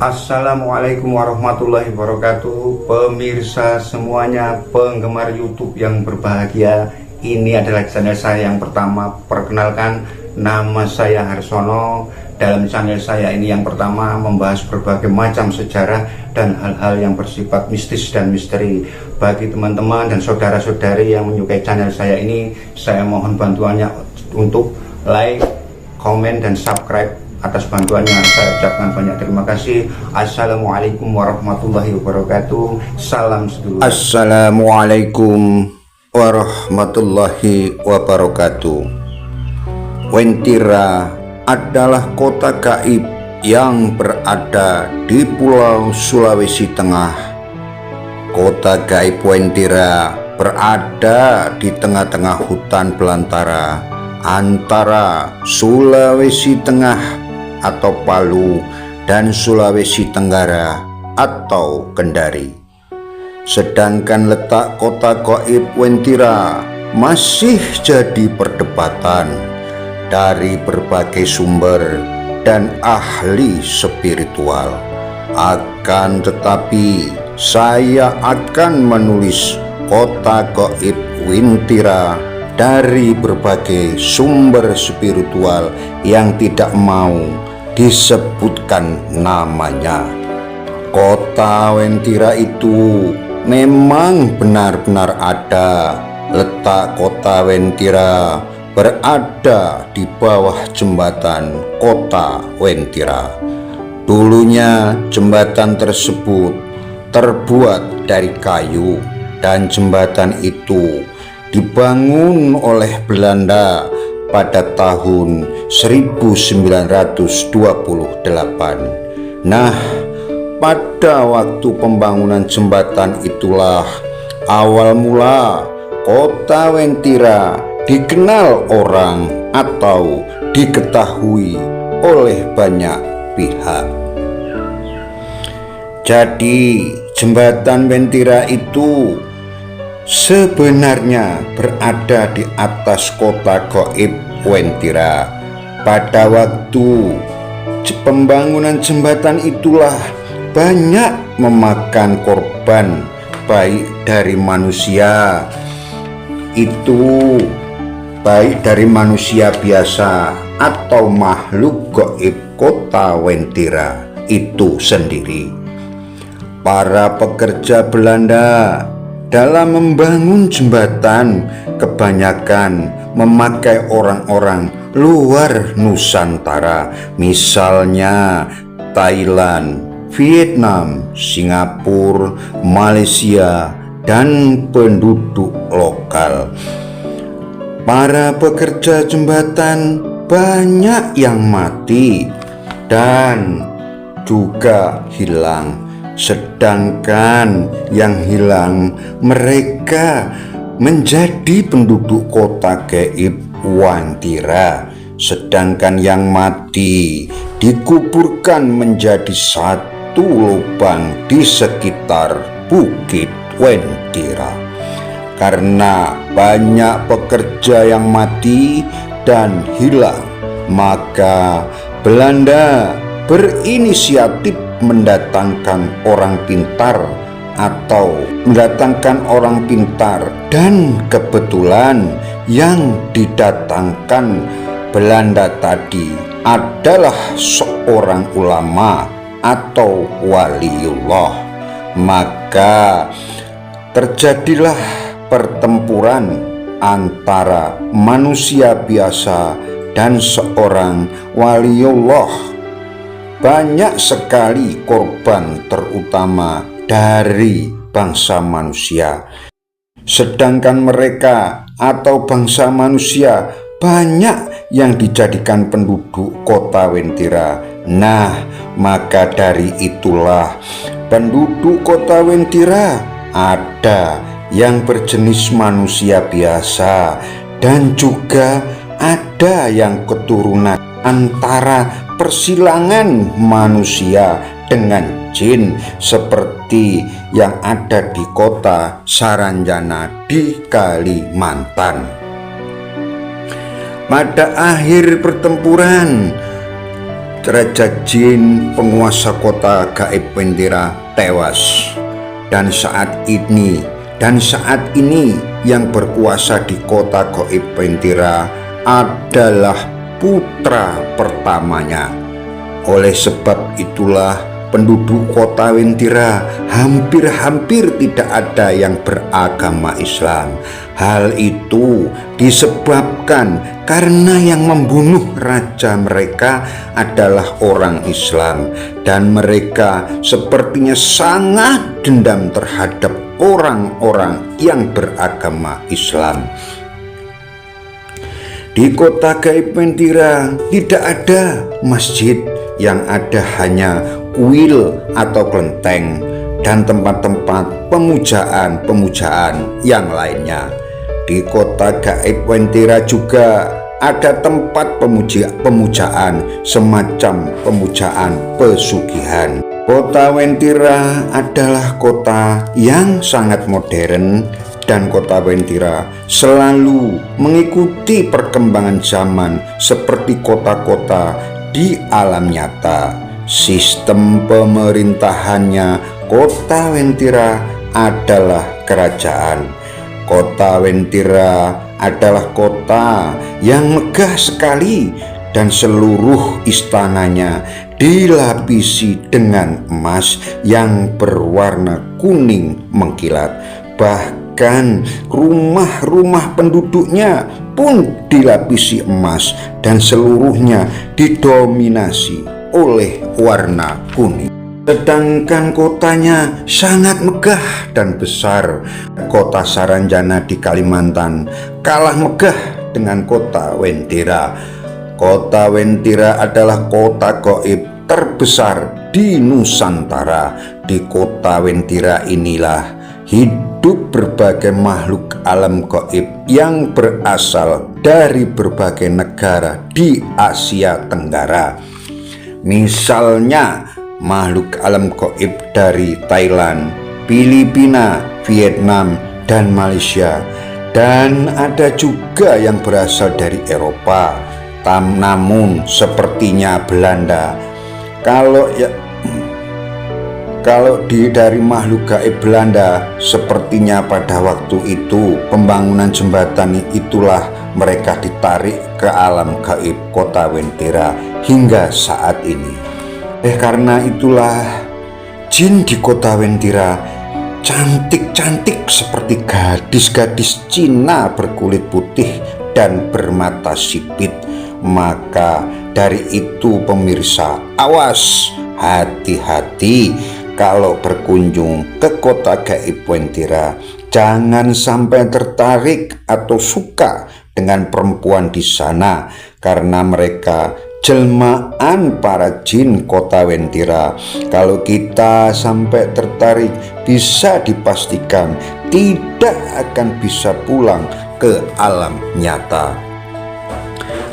Assalamualaikum warahmatullahi wabarakatuh. Pemirsa semuanya, penggemar YouTube yang berbahagia, ini adalah channel saya yang pertama. Perkenalkan, nama saya Harsono. Dalam channel saya ini yang pertama membahas berbagai macam sejarah dan hal-hal yang bersifat mistis dan misteri. Bagi teman-teman dan saudara-saudari yang menyukai channel saya ini, saya mohon bantuannya untuk like, komen, dan subscribe. Atas bantuannya saya ucapkan banyak terima kasih. Assalamualaikum warahmatullahi wabarakatuh. Salam sedulur. Assalamualaikum warahmatullahi wabarakatuh. Wentira adalah kota gaib yang berada di Pulau Sulawesi Tengah. Kota gaib Wentira berada di tengah-tengah hutan belantara antara Sulawesi Tengah atau Palu dan Sulawesi Tenggara atau Kendari. Sedangkan letak kota gaib Wentira masih jadi perdebatan dari berbagai sumber dan ahli spiritual. Akan tetapi saya akan menulis kota gaib Wentira dari berbagai sumber spiritual yang tidak mau disebutkan namanya. Kota Wentira itu memang benar-benar ada. Letak kota Wentira berada di bawah jembatan kota Wentira. Dulunya jembatan tersebut terbuat dari kayu dan jembatan itu dibangun oleh Belanda pada tahun 1928. Nah, pada waktu pembangunan jembatan itulah awal mula kota Wentira dikenal orang atau diketahui oleh banyak pihak. Jadi, jembatan Wentira itu sebenarnya berada di atas kota gaib Wentira. Pada waktu pembangunan jembatan itulah banyak memakan korban, baik dari manusia biasa atau makhluk gaib kota Wentira itu sendiri. Para pekerja Belanda dalam membangun jembatan kebanyakan memakai orang-orang luar Nusantara, misalnya Thailand, Vietnam, Singapura, Malaysia, dan penduduk lokal. Para pekerja jembatan banyak yang mati dan juga hilang. Sedangkan yang hilang mereka menjadi penduduk kota gaib Wentira. Sedangkan yang mati dikuburkan menjadi satu lubang di sekitar Bukit Wentira. Karena banyak pekerja yang mati dan hilang, maka Belanda berinisiatif mendatangkan orang pintar dan kebetulan yang didatangkan Belanda tadi adalah seorang ulama atau waliullah. Maka terjadilah pertempuran antara manusia biasa dan seorang waliullah. Banyak sekali korban, terutama dari bangsa manusia. Sedangkan mereka atau bangsa manusia banyak yang dijadikan penduduk kota Wentira. Nah, maka dari itulah penduduk kota Wentira ada yang berjenis manusia biasa dan juga ada yang keturunan antara persilangan manusia dengan jin seperti yang ada di kota Saranjana di Kalimantan. Pada akhir pertempuran Raja Jin, penguasa kota gaib Wentira, tewas. Dan saat ini yang berkuasa di kota gaib Wentira adalah putra pertamanya. Oleh sebab itulah penduduk kota Wentira hampir tidak ada yang beragama Islam. Hal itu disebabkan karena yang membunuh raja mereka adalah orang Islam, dan mereka sepertinya sangat dendam terhadap orang-orang yang beragama Islam. Di kota gaib Wentira tidak ada masjid, yang ada hanya kuil atau kelenteng dan tempat-tempat pemujaan yang lainnya. Di kota gaib Wentira juga ada tempat pemujaan semacam pemujaan pesugihan. Kota Wentira adalah kota yang sangat modern, dan kota Wentira selalu mengikuti perkembangan zaman seperti kota-kota di alam nyata. Sistem pemerintahannya, kota Wentira adalah kerajaan. Kota Wentira adalah kota yang megah sekali, dan seluruh istananya dilapisi dengan emas yang berwarna kuning mengkilat. Bahkan rumah-rumah penduduknya pun dilapisi emas, dan seluruhnya didominasi oleh warna kuning. Sedangkan kotanya sangat megah dan besar. Kota Saranjana di Kalimantan kalah megah dengan kota Wentira. Kota Wentira adalah kota gaib terbesar di Nusantara. Di kota Wentira inilah hidup berbagai makhluk alam gaib yang berasal dari berbagai negara di Asia Tenggara. Misalnya makhluk alam gaib dari Thailand, Filipina, Vietnam, dan Malaysia. Dan ada juga yang berasal dari Eropa, namun sepertinya Belanda. Kalau dari makhluk gaib Belanda, sepertinya pada waktu itu pembangunan jembatan itulah mereka ditarik ke alam gaib kota Wentira hingga saat ini. Karena itulah jin di kota Wentira cantik-cantik seperti gadis-gadis Cina berkulit putih dan bermata sipit. Maka dari itu pemirsa, awas, hati-hati kalau berkunjung ke kota gaib Wentira. Jangan sampai tertarik atau suka dengan perempuan di sana, karena mereka jelmaan para jin kota Wentira. Kalau kita sampai tertarik, bisa dipastikan tidak akan bisa pulang ke alam nyata.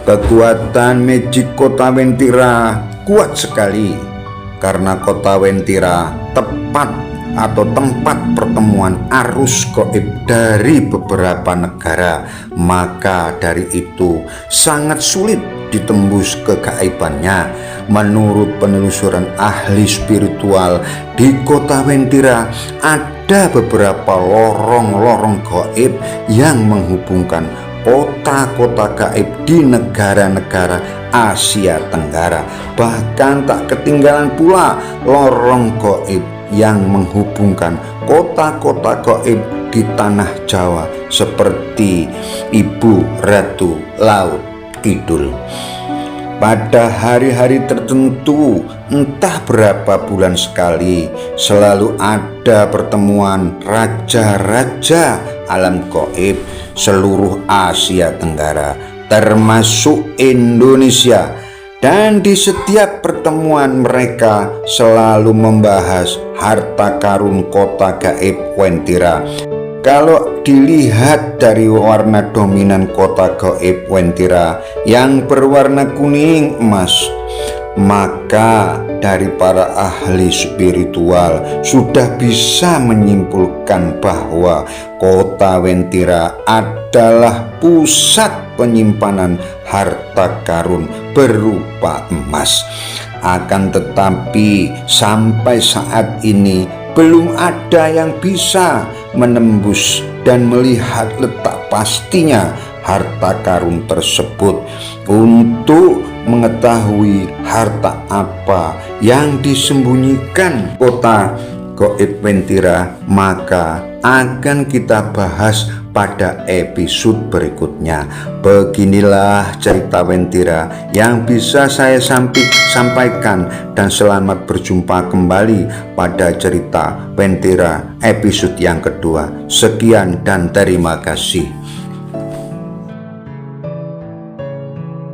Kekuatan magic kota Wentira kuat sekali, karena kota Wentira tempat pertemuan arus gaib dari beberapa negara. Maka dari itu sangat sulit ditembus kegaibannya. Menurut penelusuran ahli spiritual, di kota Wentira ada beberapa lorong-lorong gaib yang menghubungkan kota-kota gaib di negara-negara Asia Tenggara. Bahkan tak ketinggalan pula lorong gaib yang menghubungkan kota-kota gaib di tanah Jawa seperti Ibu Ratu Laut Kidul. Pada hari-hari tertentu, entah berapa bulan sekali, selalu ada pertemuan raja-raja alam gaib seluruh Asia Tenggara, termasuk Indonesia. Dan di setiap pertemuan mereka selalu membahas harta karun kota gaib Wentira. Kalau dilihat dari warna dominan kota gaib Wentira yang berwarna kuning emas, maka dari para ahli spiritual sudah bisa menyimpulkan bahwa kota Wentira adalah pusat penyimpanan harta karun berupa emas. Akan tetapi sampai saat ini belum ada yang bisa menembus dan melihat letak pastinya harta karun tersebut. Untuk mengetahui harta apa yang disembunyikan kota Gaib Mentira, maka akan kita bahas pada episode berikutnya. Beginilah cerita Wentira yang bisa saya sampaikan, dan selamat berjumpa kembali pada cerita Wentira episode yang kedua. Sekian dan terima kasih.